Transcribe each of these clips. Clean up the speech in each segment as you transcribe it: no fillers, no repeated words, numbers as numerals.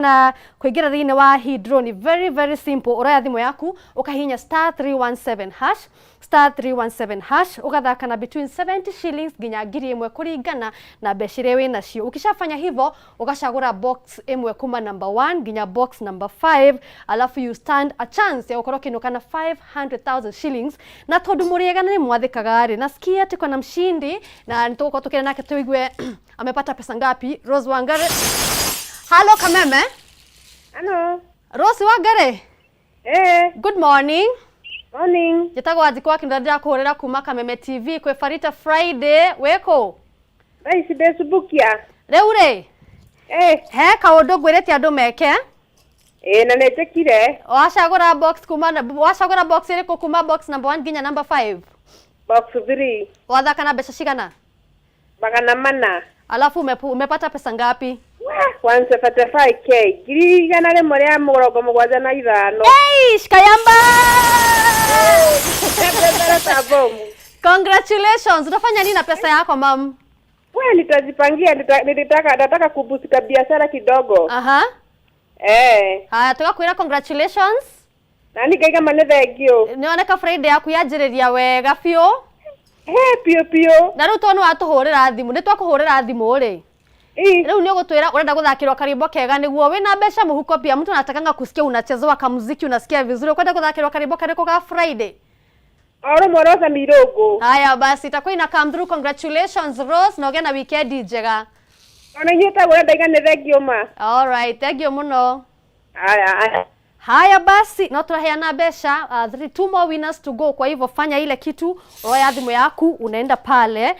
Na kuingira thini wa Hydro ni very simple. Uraya thimu yaku ukahinya *317 hash *317 hash ugathaka na between 70 shillings ginya ngiri imwe kuringana na mbeca we nacio. Ukishafanya hivyo ukashagura box imwe kuma number 1 ginya box number 5, alafu you stand a chance ya ukoroka kinuka na 500,000 shillings. Na tondu muriegana ni mwathikaga ri nasikia ati kuna mshindi na nituko tukira nake tuigue amepata pesa ngapi. Rose Wangare. Hello Kameme. Hello. Rose Wangare. Good morning. Morning. Jitagwo Wanjikũ Akinda kuhurira kuma Kameme TV kwe Farita Friday weko. Raisi besubukia. Riu ri. He kaundu ngwirite andu meke. Na netekire. Wacagura box iriku kuma box number 1 ginya number 5. Box 3. Wathaka na mbeca cigana? Magana mana. Alafu umepata pesa ngapi? 175k. Girigana rimwe ria murongo mugwanja na ithano. Kayamba! Congratulations. Unafanya nini na pesa yako mam? Wewe nitajipangia, nataka kubusika biashara kidogo. Aha. Haya tukakwira congratulations. Nani gaiga mane thengio. Nioneka Friday yaku yanjiriria wega biu. Pio. Na riu tonu atuhurira thimu, ni twakuhurira thimu ri. Riu ni gutwira urenda guthakirwa karimbo kega niguo wina mbeca muhuko pia mtu anatakanga kusikia unachezwa kamuziki unasikia vizuri kwenda kuthakirwa karimbo kariko ka Friday. Oro morosa mirogo. Haya basi itakuwa ina come through. Congratulations Rose, na ugena weekend njega. Ona nyeta urenda igane thengio ma. All right, thank you muno. Haya. Haya basi na turaheana mbeca 2 more winners to go. Kwa hivyo fanya ile kitu, roya thimu yaku unaenda pale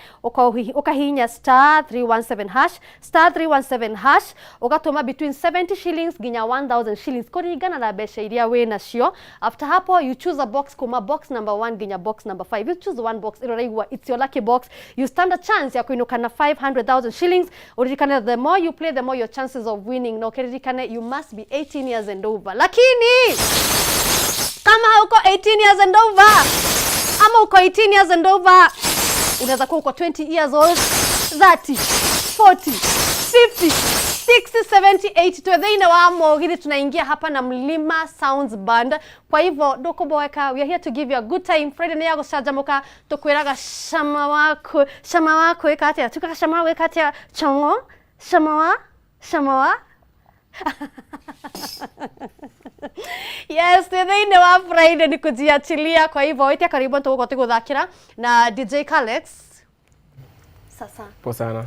ukahinya *317 hash *317 hash ugatuma between 70 shillings ginya 1000 shillings kuringana na mbeca iria we nacio. After hapo you choose a box kuma box number 1 ginya box number 5. You choose one box iroraigwa it's your lucky box. You stand a chance ya kuinuka na 500,000 shillings. Uririkane the more you play the more your chances of winning. No ukiririkane you must be 18 years and over. Lakini kama hauko 18 years and over ama uko 18 years and over unaweza kuwa uko 20 years old, 30, 40, 50, 60, 70, 80 twethe-ine wa mogiri tunaingia hapa na Mlima Sounds Band. Kwa hivyo ndukuboeka, we are here to give you a good time. Friday ni ya gucanjamuka tukwiraga shama wako ikatia tukaka shama wako ikatia chongo shama wa Yes, twethe-ine wa Friday ni kujiachilia. Kwa hivyo itia karibu tuko guthakira na DJ Kalex. Sasa poa sana.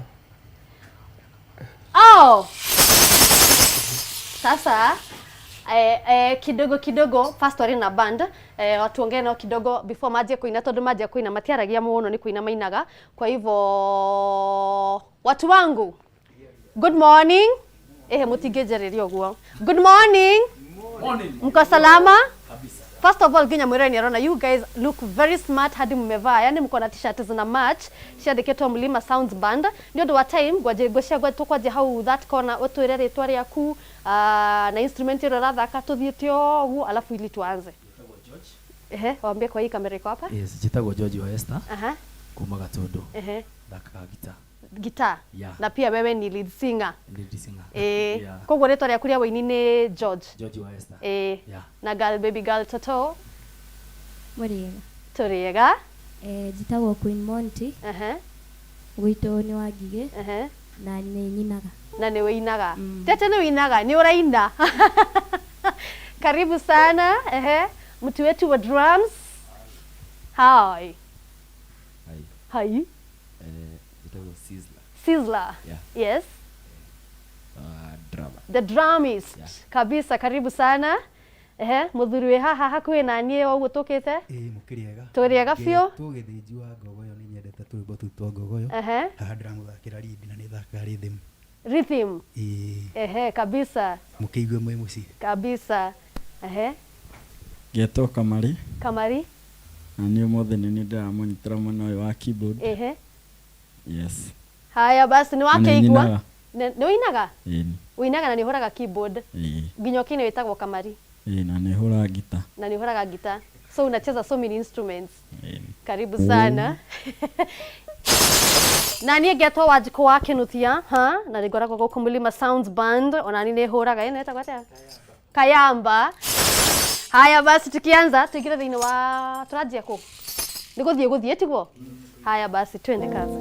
Sasa kidogo first wari na band watu ongea nao kidogo before maje kuina tondu maje kuina matiaragia muno ni kuina mainaga. Kwa hivyo watu wangu good morning. Mutigejereria guo. Good morning. Mko salama? Kabisa. First of all ginya mwireni arona you guys look very smart hadi mmevaa. Yani mko na t-shirt zina match. Ciandiketwo Mlima Sounds Band. Ndio ndo wa time gwaje tukwaje hau that corner otwire ritwa riaku na instrument iro rathaka tuthiete ogu alafu ili tuanze. Waambie kwa hii kamera iko hapa? Yes, jitagwo George wa Esther. Kuma Gatundu. Thaka guitar. Yeah. Na pia wewe ni lead singer. Yeah. Koguo ritwa riaku ria waini ni George wa Esther. Yeah. Na baby girl Toto Muriega. Turiega. Jitagwo Queen Monty. Gwitu ni Wangige. Na ni nyinaga. Na ni winaga. Tete ni winaga, ni uraina. Karibu sana. Mtu wetu wa drums. Hi. Sizzler. Yeah. Yes. Drama. The drummist. Yeah. Kabisa karibu sana. Muthuri we haha hakuhi na nie oguo tukite. Mukiriega. Turiega biu. Tugithiji wa ngogoyo ni nyendete turimbo tu twa ngogoyo. Haha ndiramuthakira lead na ni thaka rhythm. Rhythm. Kabisa. Mukeigue mwe muci. Kabisa. Geto Kamari. Na ni mothe ni ndiramunyitira muno wa keyboard. Yes. Haya basi ni wake igwa. Ni winaga? Winaga na ni horaga keyboard. Ginyokine wetagwo Kamari. Na ni horaga guitar. So unacheza so many instruments. Karibu sana. na niä ngetwo Wanjikå wa Kinuthia na nä ngoragwo gå kå Mulima Sounds Band ona nä hå raga neta gwata Kayamba. Haya basi tukianza tuingie thĩinĩ wa tũranjia kũ nĩ gũthiĩ tiguo. Haya basi twende kazi.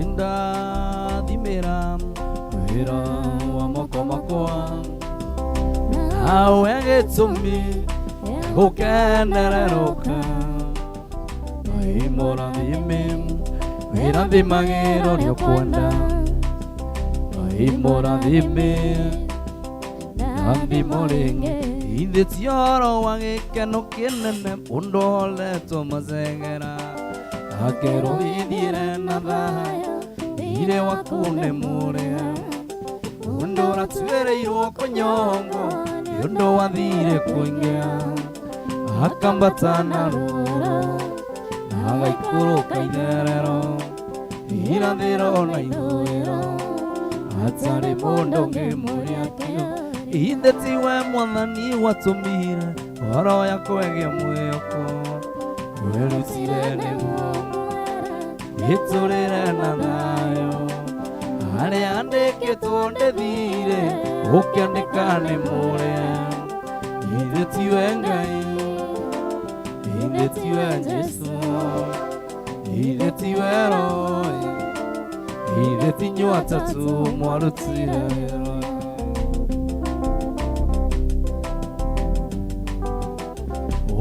Inda dimera wira wa moko makwa awe gĩtũmi gũkenereroka imora thime wira thimagĩrwo nĩ ũkwenda imora thime thimo rĩngĩ ithĩti ũhoro wa gĩkeno kĩnene ũndũ ũholetwo macengera akerwo ithiĩre na thayũ ire waku nĩ mũrĩa ũndũ ũratuĩrĩirwo kũnyongwo nĩ ũndũ wathire kũingĩa akambata na rũũro na agaikũrũka itherero irathĩro na ithũĩro hatarĩ mũndũ ũngĩmũrĩa kĩo ithĩ we mwathani watũmire ũhoro ya kwegĩa mwĩhoko wĩrutire nĩguo gĩtũrĩre na thayũ harĩa andĩkĩtwo ndĩthire ũkĩandĩka nĩ mũrĩa ithĩ tiwe Ngai ithĩ tiwe Jesũ ithĩ tiwe Roho ithĩ ti inyuĩ atatũ mwarutire wĩra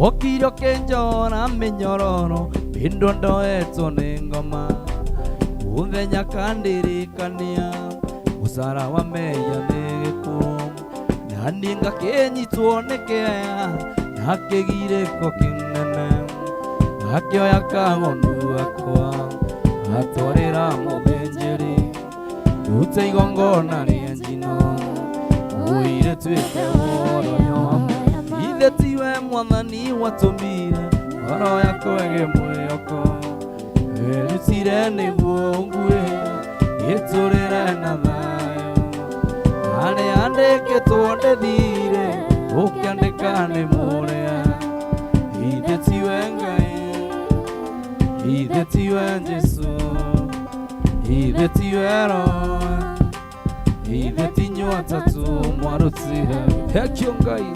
okire ũkĩnjora mĩnyororo pĩndũ ndoetwo nĩ ngoma mũthenya kandĩrĩkania mũcara wa meya nĩ gĩkuũ na niĩ ngakĩnyitwo nĩ kĩeya na kĩgirĩko kĩnene ngakĩoya kagonu gakwa ngatwarĩra mũthĩnjĩri rute igongona rĩa njino ũire tuĩke ũhoro ithĩ tiwe mwathani watũmire ũhoro ya kwegĩa mwĩhoko wĩrutire nĩguo nguĩ gĩtũrĩre na thayũ harĩa andĩkĩtwo ndĩthire ũkĩandĩka nĩ mũrĩa ithĩ tiwe Ngai ithĩ tiwe Jesũ ithĩ tiwe Roho ithĩ ti inyuĩ atatũ mwarutire hekio Ngai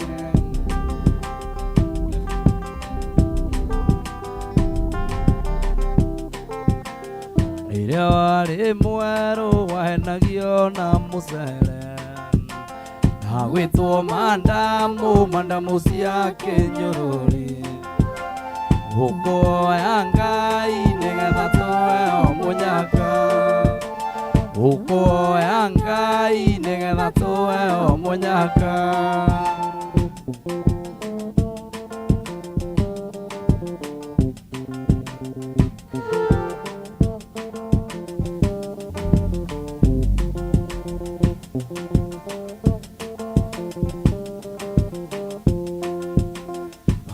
rĩrĩa warĩ mwerũ wahenagio na mũcere na gwĩtwo mandamu cia kĩnyũrũri ũkoya Ngai nĩgetha tũheo mũnyaka ũkoya Ngai nĩgetha tũheo mũnyaka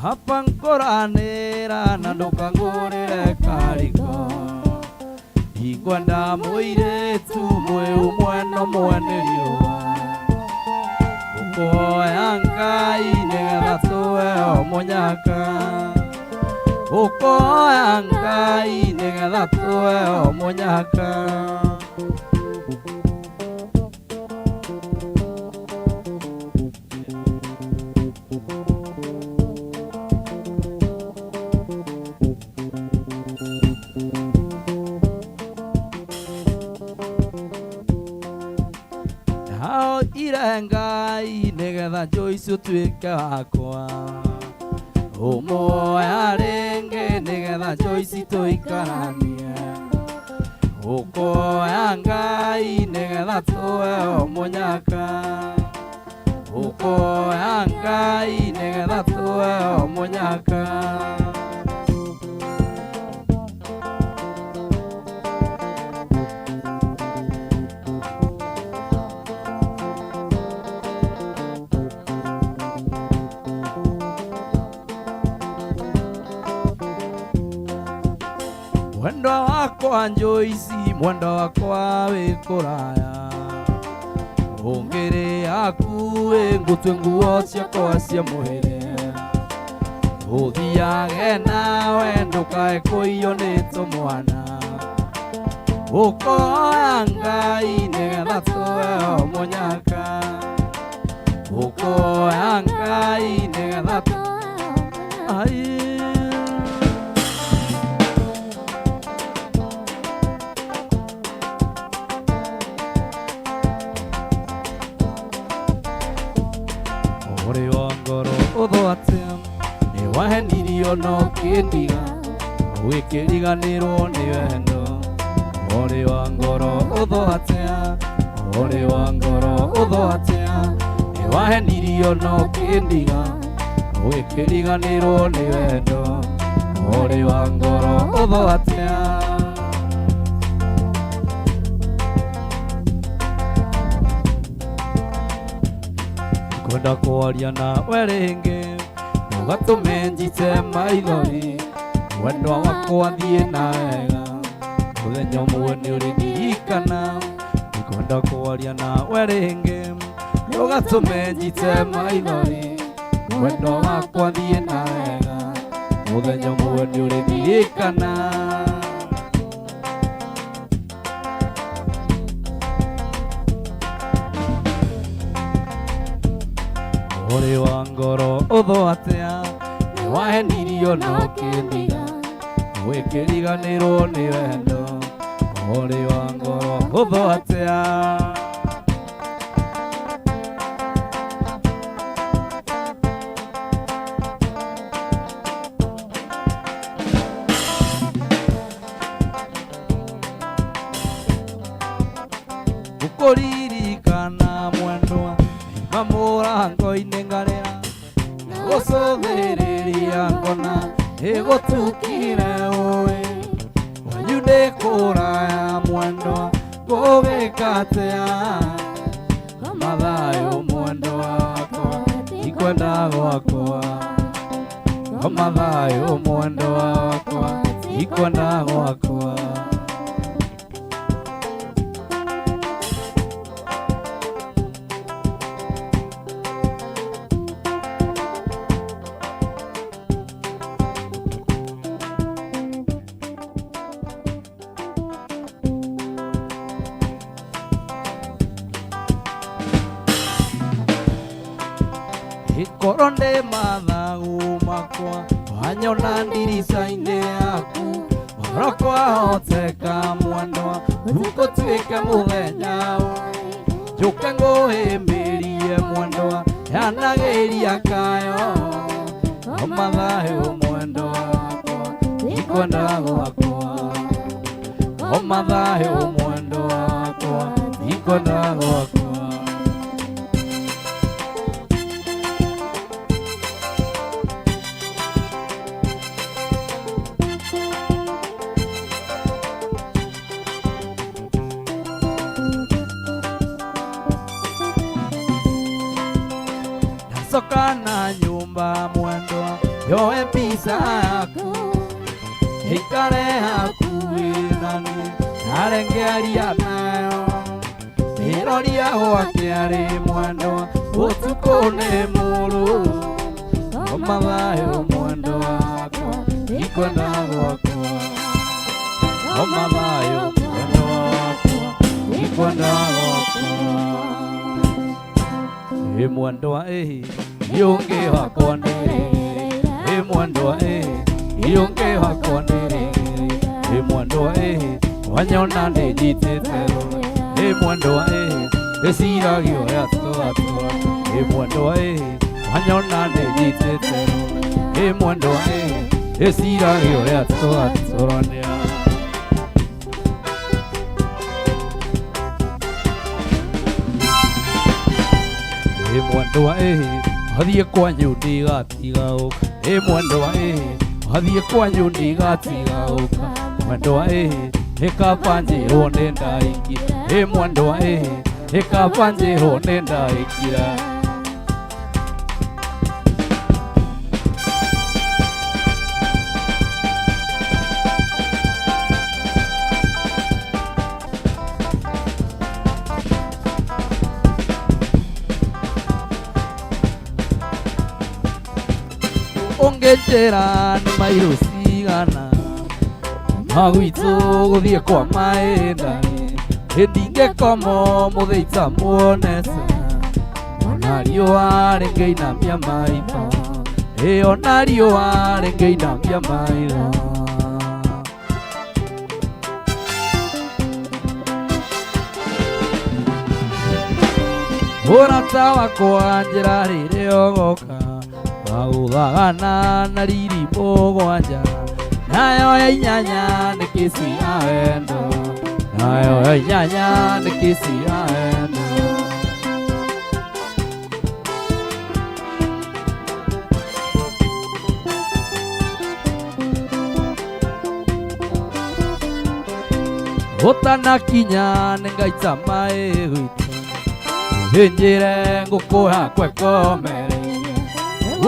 hapa nkoranĩra na ndũkangũrĩre kariko ikwenda mũirĩtu mwĩu mwena mwene riũa ũkoya Ngai nĩgetha tũheo mũnyaka ũkoya Ngai nĩgetha tũheo mũnyaka Ngai nĩgetha Joyce ũtuĩke wakwa ũmoya rĩngĩ nĩgetha Joyce tũikaranie ũkoya Ngai nĩgetha tũheo mũnyaka ũkoya Ngai nĩgetha tũheo mũnyaka mwendwa wakwa Joyce mwendwa wakwa wikuraya ungiri akuwe ngutwe nguo ciakwa cia muhire uthiage nawe ndukae kuiyo ni tumwana ukoya Ngai nigetha tuheo munyaka ukoya Ngai nigetha uri wa ngoro uthoatia ni wahenirio no kindiga wikiriganirwo ni wendo uri wa ngoro uthoatia uri wa ngoro uthoatia ni wahenirio no kindiga wikiriganirwo ni wendo uri wa ngoro uthoatia kwenda kwaria nawe ringi ugatume njite maithori wendwa wakwa thie na wega muthenya umwe ni urindirikana kwenda kwaria nawe ringi ugatume njite maithori wendwa wakwa thie na wega muthenya umwe ni urindirikana uri wa ngoro uthoatia ni wahenirio no kindiga wikiriganirwo ni wendo uri wa ngoro uthoatia gukuririkana mwendwa murango-ini ngarira na gucuthiriria ngona igutukire ui wanyu ndikuraya mwendwa ngugika atia mathayu mwendwa wakwa ikwenda gwakwa mathayu mwendwa wakwa ikwenda gwakwa ikoro ndi mathagu makwa wanyona ndirica-inĩ yaku mahoro kwahoteka mwendwa gũgũtuĩke mũthenya njũke ngũhĩmbĩrie mwendwa yanagĩria kayo o mathayũ mwendwa wakwa ikwenda gwakwa o mathayũ mwendwa wakwa ikwenda gwakwa soka na nyumba mwendwa yoe pisa yaku ikare hakuhĩ nani narengearia nayo iroria gwake arĩ mwendwa ũtukũ nĩ mũru o mathayũ mwendwa wakwa ikwenda gwakwa o mathayũ mwendwa wakwa ikwenda gwakwa mwendwa yunge wakwa nĩrĩ mwendwa yunge wakwa nĩrĩ mwendwa wanyona ndĩnjitĩte mwendwa ndĩciragio ũrĩa tũgatũra mwendwa wanyona ndĩnjitĩte mwendwa ndĩciragio ũrĩa tũgatũrania mwendwa athiĩ kwanyu ndigatigaũka mwendwa athiĩ kwanyu ndigatigaũka mwendwa ĩkamba njĩrwo nĩ ndaingĩ mwendwa ĩkamba njĩrwo nĩ ndaingĩra njĩra nĩ mairũ cigana magwitũ gũthiĩ kwa maĩndani ndingĩkomo mũthĩita muonesa ona riũa rĩngĩinamia maitho ona riũa rĩngĩinamia maitho mũrata wakwa njĩra rĩrĩa ũgoka wagũthagana na riri mũgwanja nayo ya inyanya nĩ kĩci ya wendo nayo ya inyanya nĩ kĩci ya wendo ũtanakinya nĩ ngaita maĩ gwitũ njĩre ngũkũha kwekomereire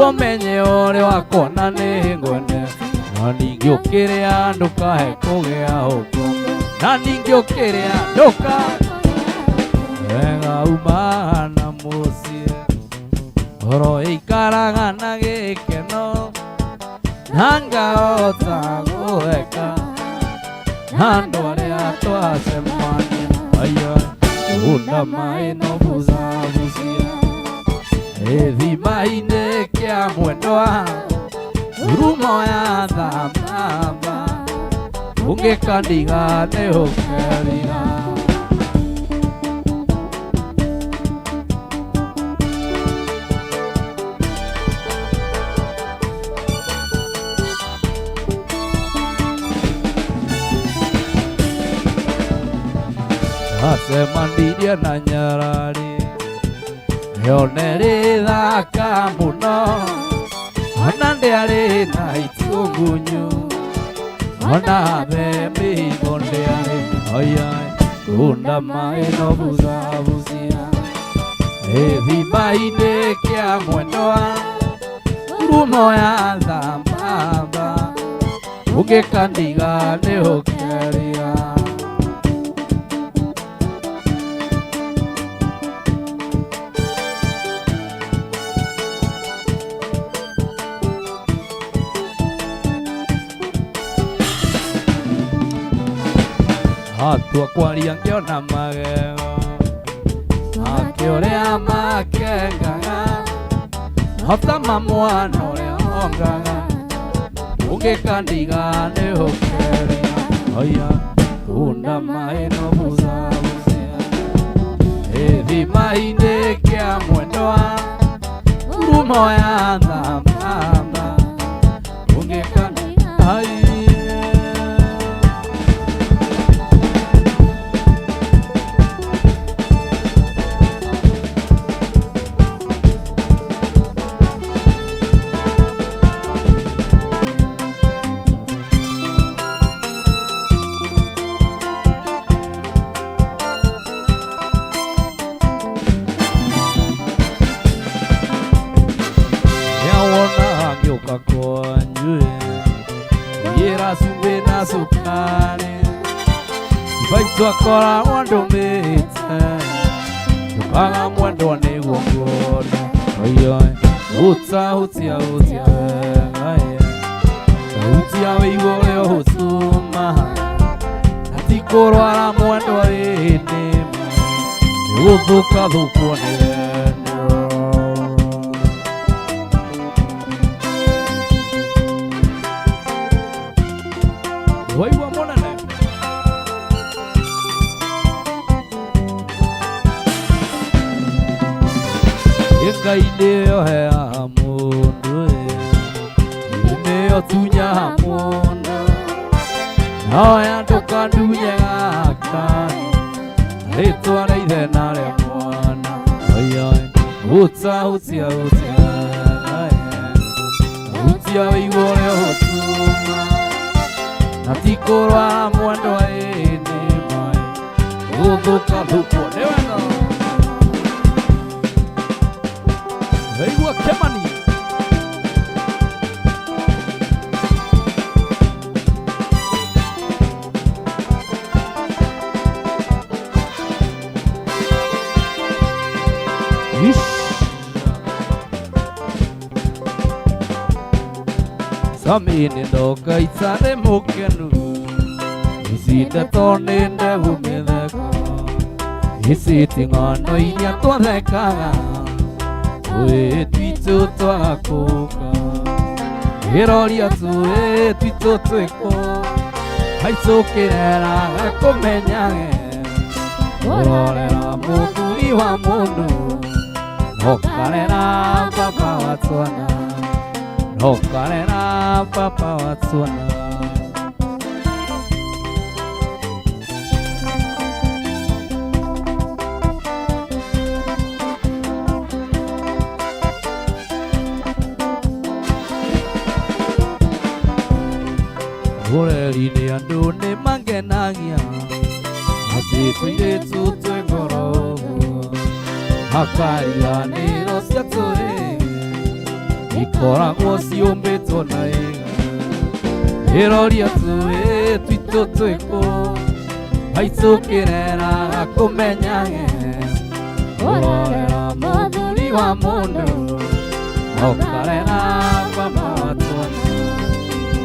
ũmenye ũrĩ wakona nĩ ngwende na ningĩ ũkĩrĩa ndũkahe kũgĩa ũguo na ningĩ ũkĩrĩa ndũkahe wega umana mũciĩ ngoro ĩikaraga na gĩkeno na ngahota gũtheka na andũ arĩa twacemania una maĩ no buzabucia ĩthima-inĩ kĩa mwendwa rumo ya thambamba ũngĩkandiga nĩ ũkerira asemandirie na nyarari yone rĩthaka mũno ona ndĩarĩ na itũngunyu ona themĩgo ndĩarĩ oyai kunda maĩ no buzabucia ĩthima-inĩ kĩa mwendwa rumo ya thambamba ũngĩkandiga nĩ ũkerira atua kwaria ngĩona magego akĩũrĩa makengaga hotama mwana ũrĩa ongaga ũngĩkandiga nĩ ũkerira oya kunda maĩ no buzabucia ĩthima-inĩ kĩa mwendwa rumo ya thambamba ũngĩkandiga twakora wandũmĩte ndũkaga mwendwa nĩguo nguona oyoe hutahutia wega hutia wĩigua ũrĩa ũhũcuma natikũrwara mwendwa wĩnĩma nĩgũthũkathũkwo nĩ wendo waigua mũnene Ngai nĩyo heaga mũndũ nĩyo tunyaga mũndũ noya ndũkandunye gaka rĩtwa rĩa ithe na rĩa mwana oyoe hutahutia hutia wĩigua ũrĩa ũhũcuma natikũrwara mwendwa ĩnĩma gũthũkathũkwo nĩ wendo Weigua Kemani Samini ndoka itare mukenu Isinde toninde humitheka Isiti ngano iria twathekaga Twe twitu twagakuka Iroria twe twitu twiko Haicukirera gakumenyage Urorera muthuri wa mundu Nokarera papa wa twana Nokarera papa wa twana Ureri andu ni mangenagia Ati tuiretu twe ngorogu Hakariganiro cia tũrĩ ikoragwo ciũmbĩtwo na ĩga Iroria tũĩ twitũ twĩkũ haicũkĩrera gakũmenyage Ũrorera mũthuri wa mũndũ Nokarera papa wa twana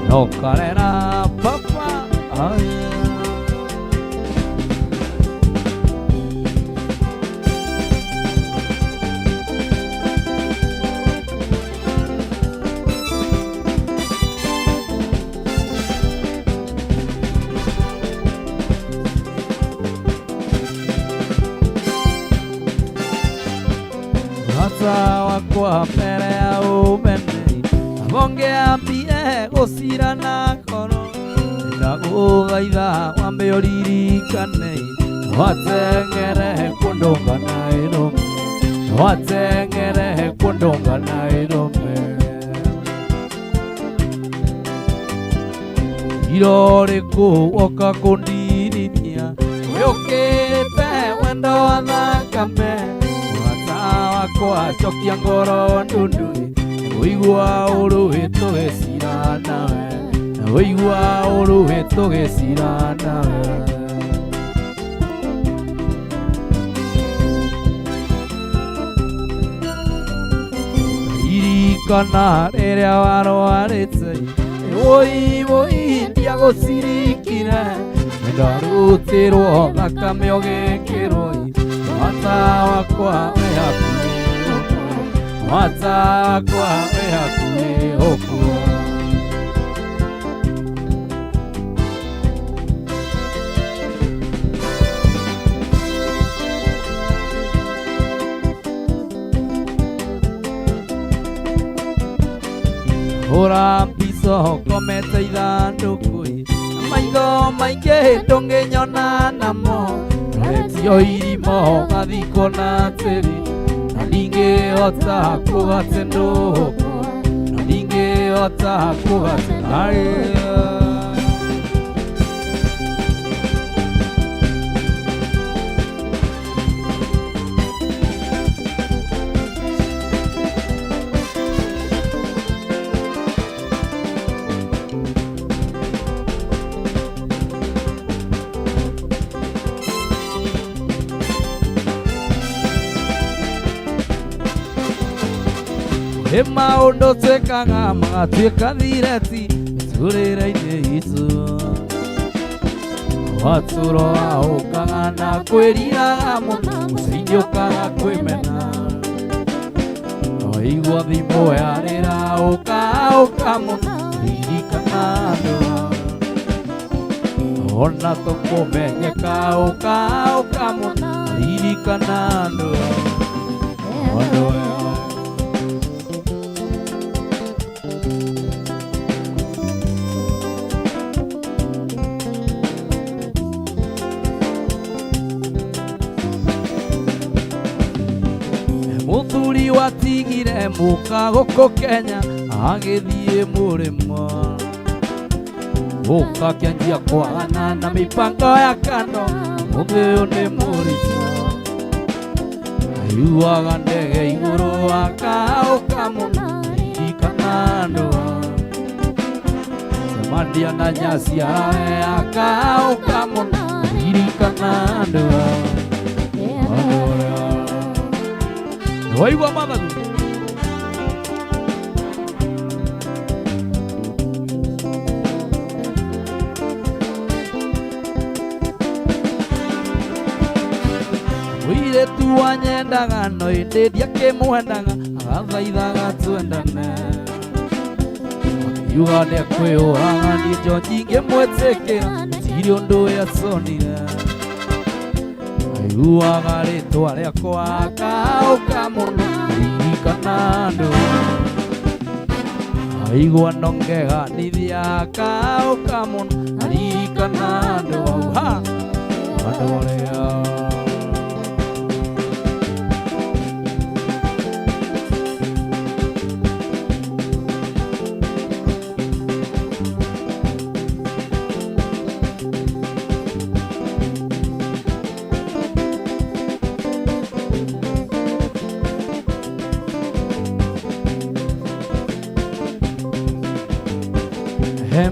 Nokarera papa Wakwa mbere ya umene Abongea mbie gũcira na ngoro Ndagũthaitha wambe ũririkane Wateng'ere kũndũ ngana ĩrũme Wateng'ere kũndũ ngana ĩrũme Iro rĩkũ woka kũndirithia Wĩũkĩte wendo wa thakame Wakwa cokia ngoro ndundu Wĩigua ũrũĩ tũgĩcira nawe Wĩigua ũrũĩ tũgĩcira nawe Iririkana rĩrĩa warwarĩte Woi ndiagũcirikire Ndarutĩrwo thakame ũgĩkĩrwo Mata wakwa wĩ hakuhĩ Mata wakwa wĩ hakuhĩ gũkua Hũra mbica ũkomete ithandũkũ Maitho maingĩ ndũngĩnyona namo Retio irimo gathiko na tĩri Na ndingĩhota kũgate ndũkũ Na ndingĩhota kũgate Maũndũ twĩkaga magatuĩka thireti mĩtũrĩre-inĩ itũ Watũũra ũkaga na kwĩriraga mũno Mũciĩ ũkaga kwĩmena Waigua thimũ yarĩra ũka mũno Ririkana andũ Ona tũkũmenyeka ũka mũno Ririkana andũ Mũthuri watigire mũka gũkũ Kenya agĩthiĩ mũrĩmo Mũka kĩanjia kwagana na mĩbango ya kando Mũthĩ ũyũ nĩ mũritũ Aiguaga ndege igũrũ akaũka mũno Ririkana andũ Cemandia na nyasi arawe akaũka mũno Ririkana andũ Waigua mathagu Mũirĩtu wanyendaga no ĩndĩ ndiakĩmwendaga agathaithaga twendane akiuga nĩekwĩyũraga niĩ George ingĩmwĩtĩkĩra tirĩ ũndũ yaconire aiguaga rĩtwa rĩakwa akaũka mũno aririkana andũ aigua nongeganithia akaũka mũno aririkana andũ andũ arĩa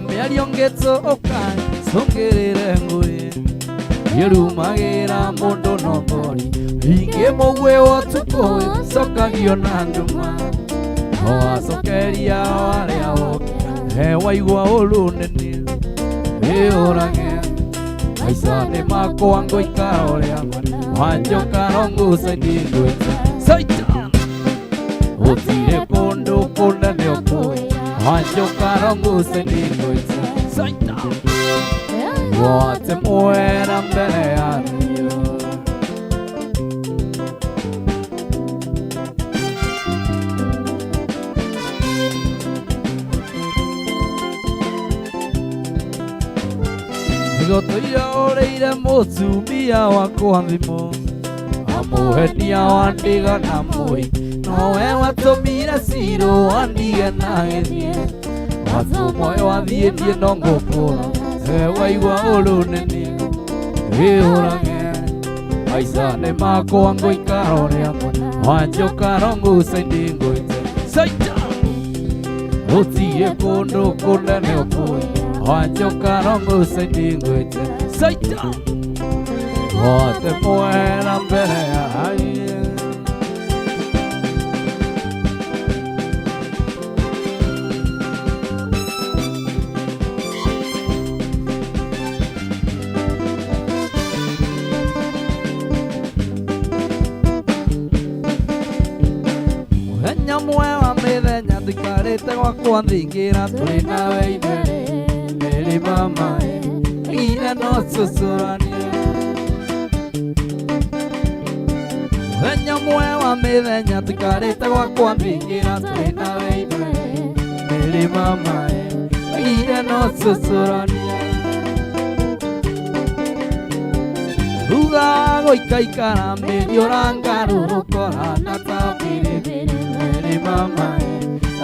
mĩario ngĩtũũka cũngĩrĩre ngũĩ yĩrumagĩra mũndũ nombori ingĩ mũgwĩ wotukũĩ cokagio na nduma no acokeria arĩa oke waigua ũru nene wĩyũrage maica nĩ makwa ngũikara ũrĩa wanjoka no ngucaini ngwĩte Satan gũtirĩ kũndũ kũnene ũkũĩ wanjoka no ngucaini ngwĩte Satan wote muera mbele ya Dio Nigotoira oreire mũtumia wakwa thimo amuhenia wandiga na mũi nowe watũmire ciro wandige na gĩthiĩ watũmoe wathiĩtie no ngũkũra waigua ũru nene wĩyũrage maica nĩ makwa ngũikara ũrĩa wanjoka no ngucaini ngwĩte Satan gũtirĩ kũndũ kũnene ũkũĩ wanjoka no ngucaini ngwĩte Satan wote mwena mbere ya ndikarĩte gwakwa thingira tũrĩ nawe ithuĩ mama ire no tũcũranie mũthenya ũmwe wa mĩthenya ndikarĩte gwakwa thingira tũrĩ nawe ithuĩ mama ire no tũcũranie thutha gũikaikara mĩriũra ngarũrũkora na tabirĩ mama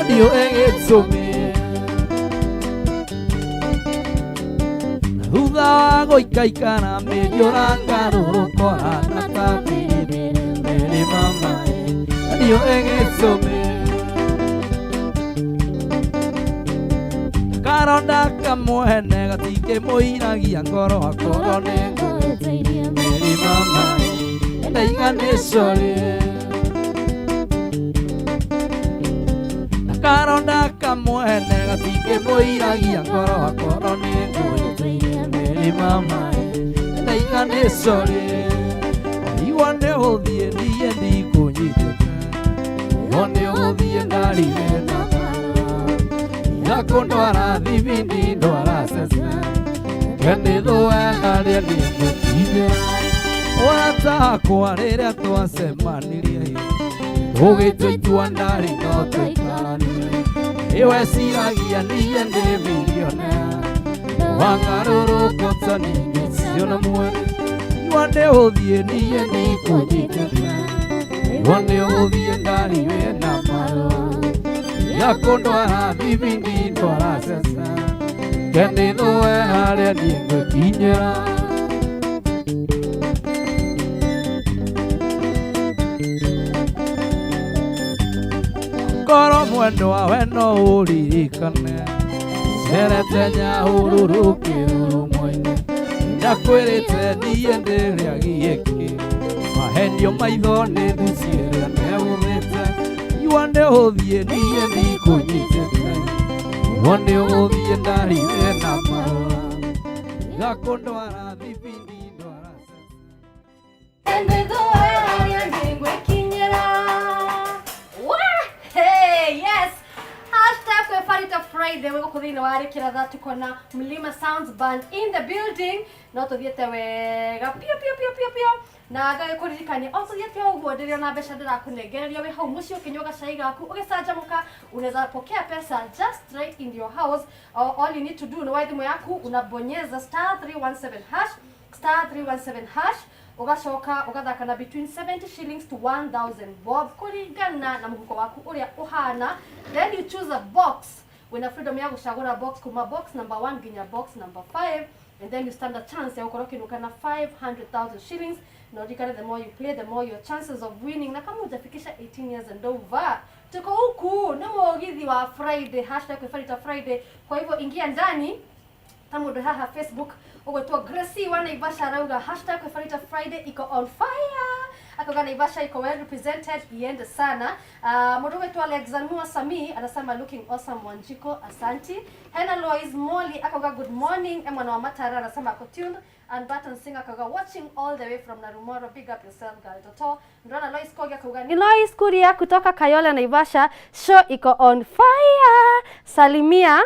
Dio egĩtũmire thutha gũikaikara mĩriũra ngarũrũkora na tabirĩ mama Dio egĩtũmire karonda kamwene gatingĩmũiragia ngoro akorwo nĩ ngwĩtĩirie mama ndaiganĩcorire karonda kamwene gatingĩmũiragia ngoro akorwo nĩ ngwĩtĩirie mama ndaiganĩcorire aigua nĩ ũgũthiĩ niĩ ndikũnyitĩte no nĩ ũgũthiĩ ngarire na yakũndwara thibindi ndwara cecina kenithũe harĩa nĩngũkinya watakwa rĩrĩa twacemanirie ũgĩtua itua ndarĩ no tũikaranie ĩweciragia niĩ ndĩ milionea wangarũrũkota ningĩ ciona mwene iwa nĩ ũgũthiĩ niĩ ndikũnyitĩte iwa nĩ ũgũthiĩ ngarire na marũa yakũndwara thibindi ndwara cecina kenithũe harĩa niĩ ngũkinyĩra ngoro mwendwa we no ũririkane cerete nyahũrũrũ kĩrurumo-inĩ ndakwĩrĩte niĩ ndĩrĩa gĩkĩ mahenio maitho nĩ thuci ĩrĩa negũthĩte iwa nĩ ũgũthiĩ niĩ ndikũnyitĩte iwa nĩ ũgũthiĩ ndarire na marũa gakũndwara thibindi ndwara cecina Farita Friday wego kuthini wari kiratha tukona Mlima Sounds Band in the building no tuthiete wega pio na gae kuririkania o tuthiete uguo ndirio na mbeca ndirakunegereria we hau mucio kinyoga cai gaku ugicanjamuka unaweza pokea pesa just right in your house. All you need to do ni waithimo yaku unabonyeza *317# ugacoka ugathaka na between 70 shillings to 1000 bob kuringana na muhuko waku uria uhana. Then you choose a box wina freedom ya gucagura box kuma box number 1 ginya box number 5, and then you stand a chance ya gukora kinuka na 500,000 shillings. No dikare, the more you play the more your chances of winning. Na kama hujafikisha 18 years and over, tuko huku na mugithi wa Friday #Farita Friday. Kwa hivyo ingia ndani kama ndo haha Facebook ugwetwa Gracie wa Naivasha arauga #Farita Friday iko on fire. Akoga Naivasha iko well represented, iende sana. Mundu wetu Alexanua Sami anasema looking awesome Wanjiko, asanti. Hena Lois Molly akoga good morning. Mwana wa Matara anasema ako tuned. And Button Singer akoga watching all the way from Narumoro. Big up yourself girl Toto. Ndona Lois Kogi akoga ni Lois Kuria kutoka Kayole Naivasha, show iko on fire. Salimia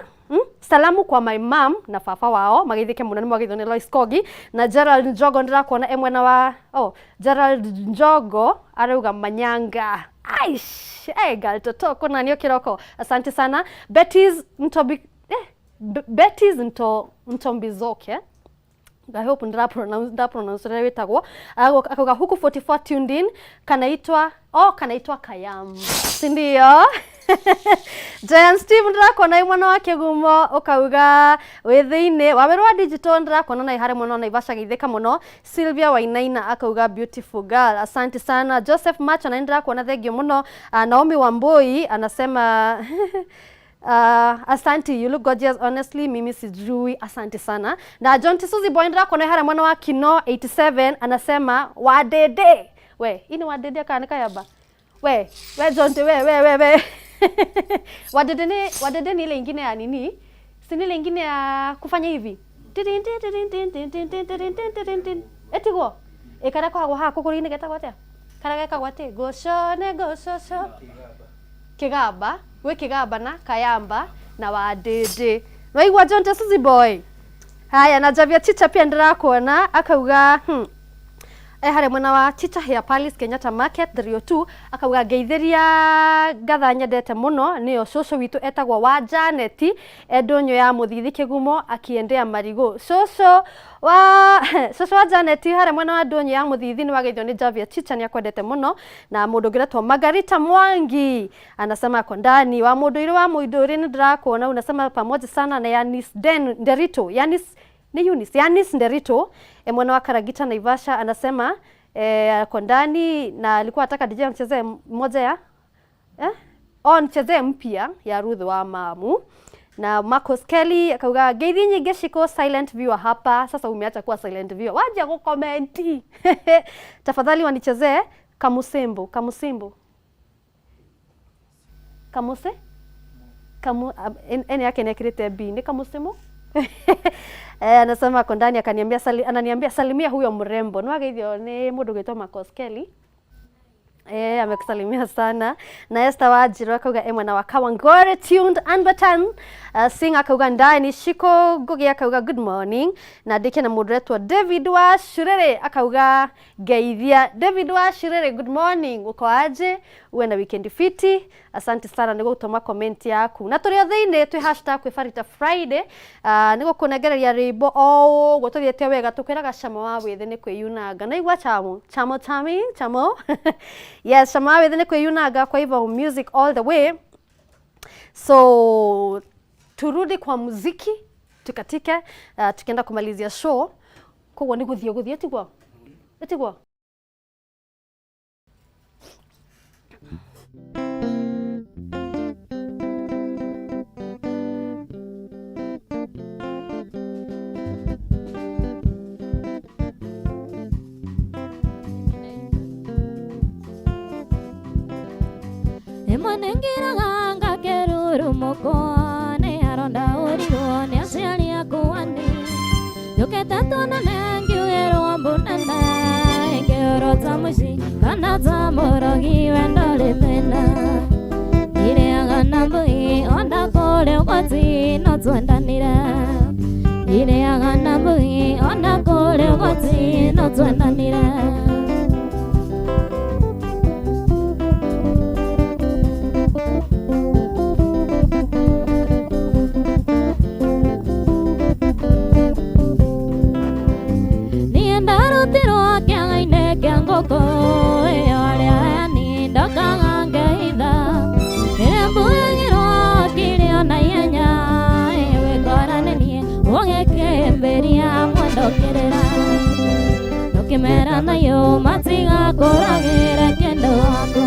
salamu kwa my mom na fafa wao magithike muno ni mwagithone Lois Kogi na Gerald Njogo ndirakuona mwena wa Gerald Njogo arauga Manyanga. Aish, girl Toto kuna niyo kiroko, asante sana. Betty's Ntombizoke, I hope ndra pronounce wetagwo akoga huku 44 tuned in, kanaitwa Kayam, sindio? Giant Steve ndrakona mwana wake gumo ukauga withine wawerwa digital ndrakona na ihare muno na Ivasha githeka muno. Sylvia Wainaina akauga beautiful girl, asante sana. Joseph Macho na ndrakona thegio muno. Naomi Wamboi anasema asante, you look gorgeous honestly, mimi sijui, asante sana. Na John Tisuzi boy ndrakona ihare mwana wa Kino 87 anasema wadede we ini wadede kanika yaba we John we wadede ni ile ingine ya nini? Si ile ingine ya kufanya hivi. Etigo. Ekara kwa hako kuri ni geta gwate. Kara ga gwate. Goshone goshosho. Kigaba, we kigaba na Kayamba na wadede. Waigwa John Tasuzi boy. Haya na Javia Chicha pia ndirakuona akauga hare mwana wa Chicha Hair Palace Kenyatta Market 302 akauga ngeithiria gatha nyendete muno niyo shosho witu etagwa wa Janeti endonyo ya muthithi kigumo akiendea marigo. Shosho wa Janeti hare mwana wa ndonyo ya muthithi ni wageithio ni Javia Chicha ni akwendete muno. Na mundu ngiretwo Margarita Mwangi anasema ako ndani wa mundu ile wa muidori ni ndirakuona unasema pamoja sana na Yanis Nderito Yanis Nderito mwana wa Karagita Naivasha anasema ako ndani na alikuwa ataka DJ mchezee moja ya mchezee mpya ya Ruth wa Mamu. Na Marcos Kelly akauga geithi nyingi shiko silent viewer hapa, sasa umeacha kuwa silent viewer, waje kukomenti. Tafadhali wanichezee Kamusembo ene yake nekirite B ni Kamusemo. Anasema kondani ananiambia salimia huyo mrembo. Nwageithio ni mundu gwitwa Marcos Kelly. Amekusalimia sana. Na Esther Wajiro akauga mwana wa Kawangore tuned and button. Sing akauga ndani Shiko Gogi akauga good morning. Na dike na moderator David wa Shirere akauga geithia. David wa Shirere good morning, uko aje? Uwe na weekend fiti. Asante sana nigo gutoma comment yaku. Na turi othe-ini twi #Farita Friday. Nigo kunegereria rwimbo gututhiete wega tukwiraga cama wa withi ni kwiyunanga. Na igwa chamo yes, cama wa withi ni kwiyunanga, kwa hivyo music all the way. So turudi kwa muziki tukatike tukienda kumalizia show. Kwa ni guthie etigwa Emanengira ganga keruru mokone aronda origo ne asiali akuani yoketatu na nengi ero ambunana engero tamushi kana tamorogi wendole pena ire agana bui onda kole wati no twendanira ine agana mui ona kore wati no twendanira ni ndaro tiro kya ine kya ngoko ya ni ndaka ngeida ni mbuyiro kile na yenya ewe korane ni wongeke beria mwandokerera nokimera nayo matiga koragera kendo wako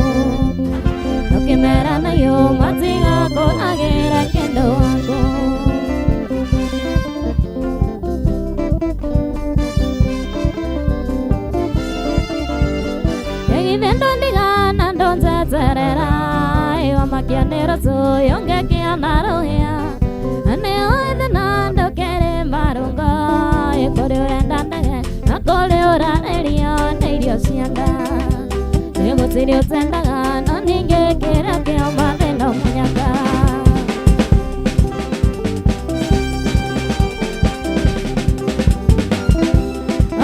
nokimera nayo matiga koragera kendo wako Ndondiga ndonza zerera ewa makianero so yonge kianaro ya ane oide nando kere marunga ekore enda ndege nakole ora erio neirio sianda ego sirio tendaga no ninge kera ke omade no munyaka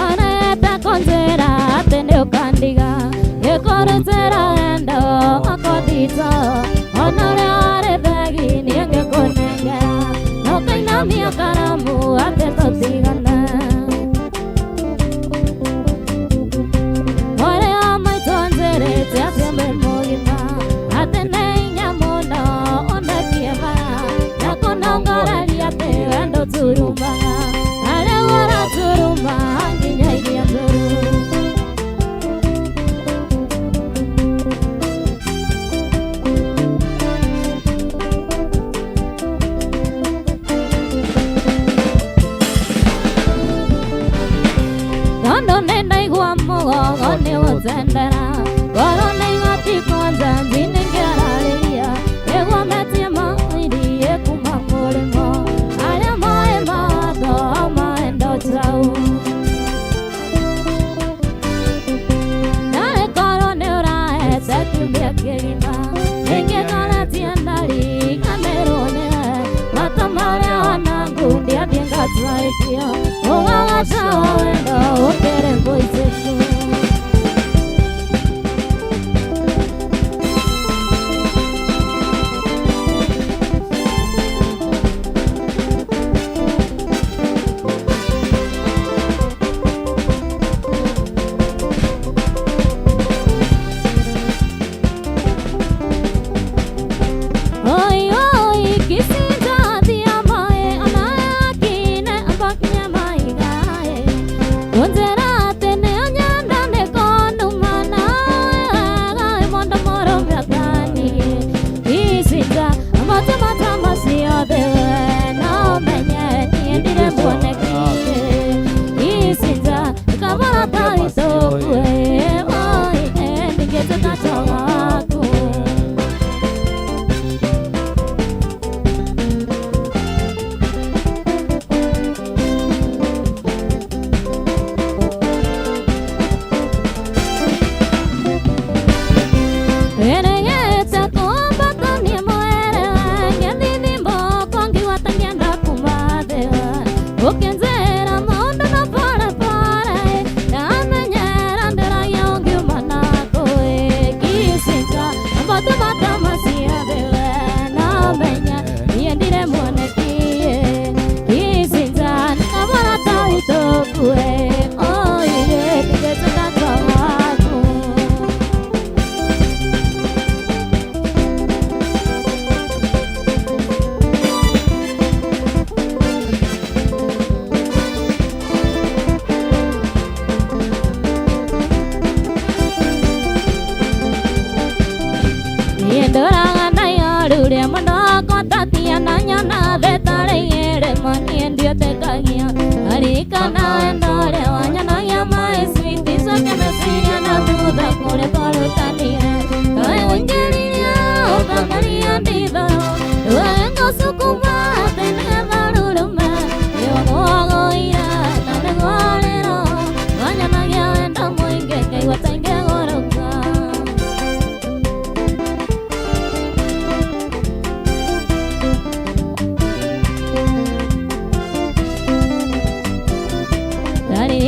ane ta konzera atende ukandiga Korotera endo akodito onore are bagi nienge konenge no kaina mia karamu ate totigana ore amai tonzere tate me moima ate neinya mono onda kieva yakona ngorari ate endo turumba are wara turumba anginya idia turu Gone wazendera Gorone ngati kwanza zinengeralia Ewa meti maidi ekuma mulimo Aya mae mato maendo tau Nare korone urae sekimbia kirima Enge kala tiandari kamerone Mata mare wanangu ndia dienga tuaikia Ugaga tawa wendo ukere mboiseku Unzera tene anya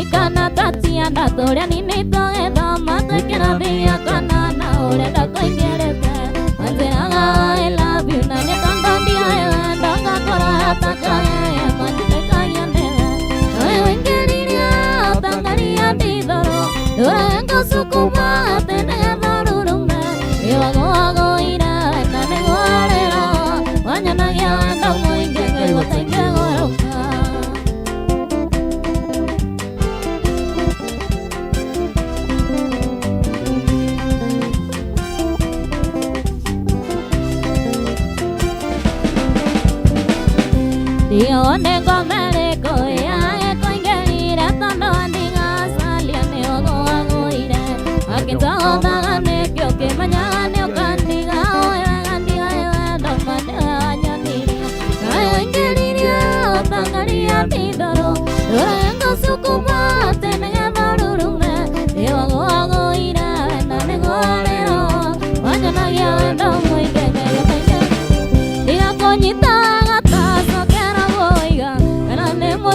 ikana tatia ndatoria ninitogetha matekera thia kana na ure ndakoingerete materaga I love you na nitandandia wenda ngakora takaya matekagia ndege nawe ngeriria tangaria ndithoro urenga sukuma tenega rurume iwago ira na negorera wanyanagia wenda muingenge gotengegoroka. Ione gomereko ya koingerira tondo andiga salia ne ogo ire akinta odaga ne kyo ke manya ne okandiga oya gandiga endo mane anyandiri ai ingeriria tangaria tidoro urengo sukuma tenega marurume ogo ire na ne gorero wanyanagia endo muigenge diga konyita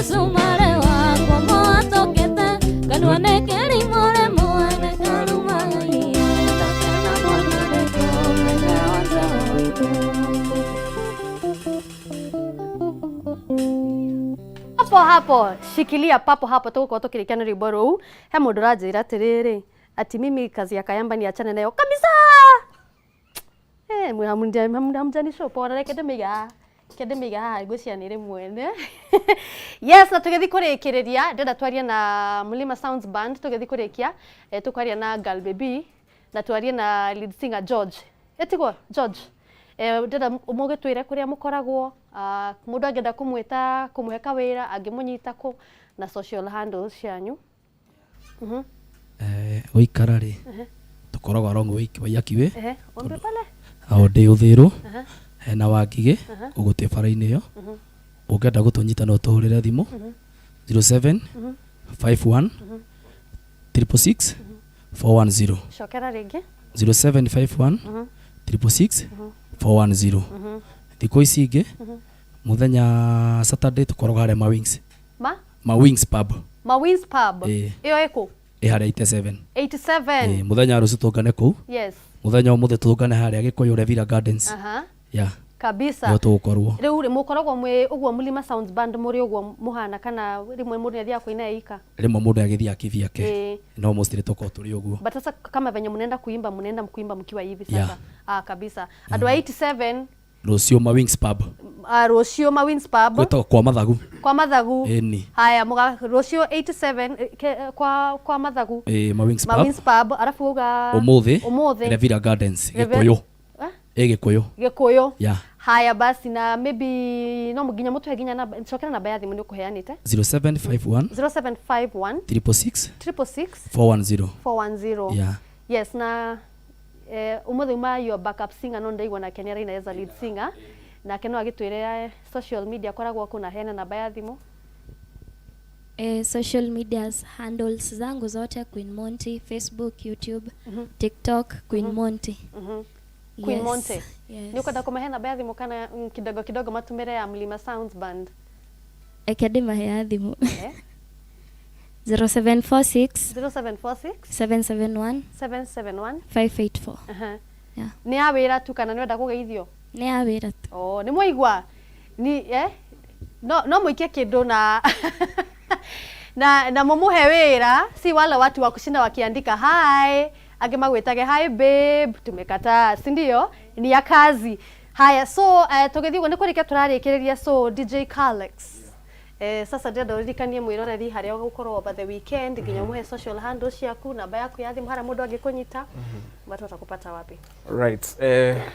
sumare wa como atoketa kanwane keri more moane karumai takana morne ko hapo shikilia papo hapo tuko tukirikana riboro he mundu ranjira tiriri ati mimi kazi ya Kayamba ni achane nayo kabisa hamjani show pora rekete miga kende miga gucianire mwene yes na tugethi kurikireria ndenda twaria na Mulima Sounds Band tugethi kurikia tukwaria na Girl Baby na twaria na lead singer George etigo George ndenda umuge twire kuria mukoragwo mundu angenda kumwita kumuheka wira angimunyita ku na social handles cianyu oikara ri tukoragwo arongo wiki wa yakiwe ombe pale aonde uthiru na wangige ugutie faraini yo ugenda gutunyita no tuhurire thimu 07 51 666 410 shokera ringi 0751 666 410 thiko ici ingi muthenya Saturday tukoragwo hare ma Wings pub iyo eko hare 87 muthenya rucio tungane ku yes muthenya umuthe tungane hare Gikuyu Revira Gardens yeah kabisa yo tukorwo riu mukoragwo mwe uguo Mulima Sounds Band muri uguo muhana kana rimwe mundu athia kuina ika rimwe mundu agithia kithia ke no mostly tuko turi uguo but sasa kama venye mnaenda kuimba mkiwa hivi sasa kabisa adu 87 Rocio Ma Wings pub Rocio Ma Wings pub gweto kwa mathagu ni haya muga Rocio 87 kwa mathagu Ma Wings pub arafu uga umuthi Revira Gardens Gikuyu Gikuyu yeah haya basi na maybe no muginya mutu heginya na chokera na baya thimu nikuheanite 0751 666 410 yeah yes na umuthi ma your backup singer no ndaigwa na Kenya Reina as a lead singer na keno agitwire social media koragwo kuna hena na baya thimu social medias handles zangu zote Queen Monty, Facebook, YouTube, TikTok Queen Monty. Queen Monty. Yes. Ni ukada kumahena baadhi mukana kidogo matumire ya Mulima Sounds Band. Ekadema ya thimu. 0746 771 584. Yeah. Ni awira tu kana nwenda kugeithio. Ni awira tu. Ni muigwa. Ni no muikie kindu na na mumuhe wira si wala watu wa kushinda wakiandika hi agimagwitage hi babe tumekataa si ndio ni ya kazi haya so tugethio ni kurika turarikireria so DJ Kalex sasa ndio ririkanie mwiroreri haria gukorwo over the weekend nginya muhe social handles yaku namba yaku ya thimu hara mundu angikunyita watu watakupata wapi right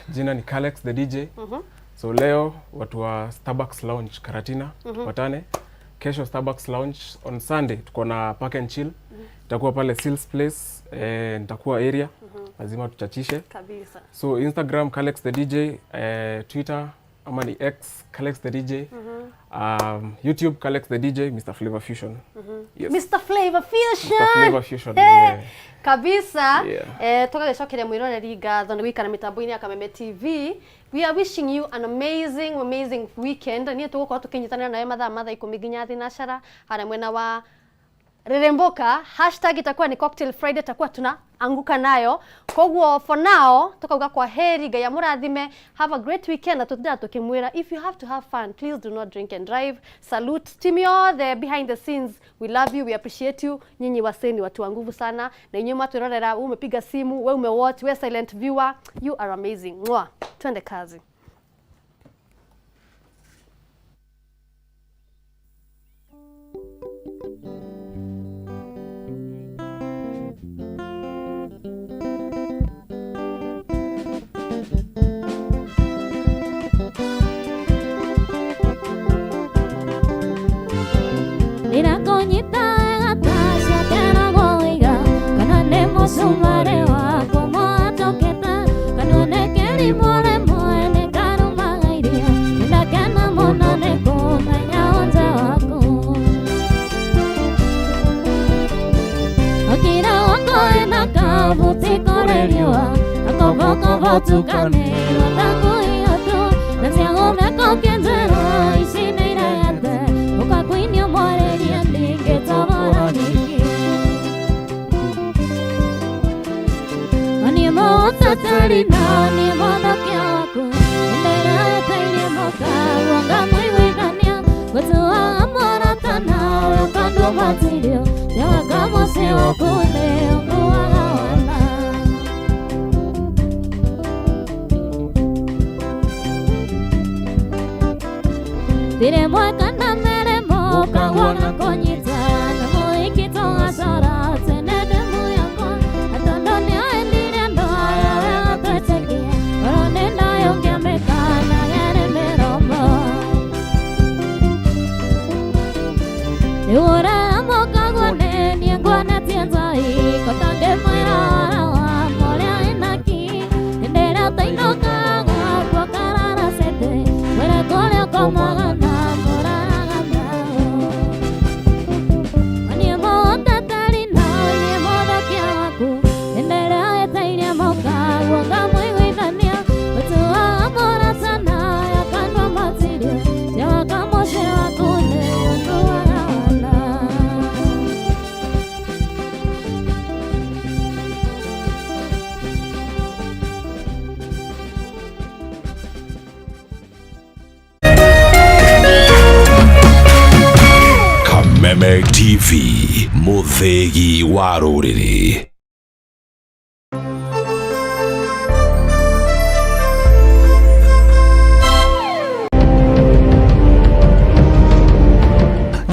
jina ni Kalex the DJ so leo watu wa Starbucks Lounge Karatina tupatane kesho Starbucks Lounge on Sunday tuko na Park and Chill itakuwa pale Seals Place nitakuwa area lazima tuchachishe kabisa so Instagram Kalex the DJ Twitter ama ni X Kalex the DJ YouTube Kalex the DJ Mr Flavor Fusion yes. Mr Flavor Fusion kabisa tugacokeria mwiroreri ngatho ni wikara mitambo-ini ya Kameme TV. We are wishing you an amazing weekend. Ni tugukorwo tukinyitanira nawe mathaa 10 nginya thinacara hara mwena wa riremboka hashtag itakuwa ni Cocktail Friday, takuwa tunaanguka nayo. Koguo for now tukauga kwa heri gaya murathime, have a great weekend. Atutira tukimwira if you have to have fun, please do not drink and drive. Salute team yo the behind the scenes, we love you, we appreciate you. Nyinyi waseni watu wa nguvu sana, na nyinyi maturorera, umepiga simu, wewe umewatch, wewe silent viewer, you are amazing. Mwa twende kazi. Sumare wa como toqueta kanone keri more moene karo magairia na kana mona ne ko manya onza wako akira wako ena ka buti koreriwa akoboko botukane wako yoto na siago me ko kenzera isineira yate ukakuinyo moreria ndinge tabarani Tatari nani mono kyako ndera taine moka wanga mwiwe dania kutua amora tana kando matirio ya kama se okune okuana wana dire moka na mere moka wana konyita na moikito asara tenede moyako atandoni Ora moka gone ni ngwana tienzai kotange mara wa moria inaki ndera tainoka kwa karara sete wera kole koma na morara ngao ani mo tatari na ni mo dakiaku ndera taine moka wanga mwe dania otua amora sana ya kando matirio ya kama shewa kone Kameme TV, Muthegi wa Rũrĩrĩ.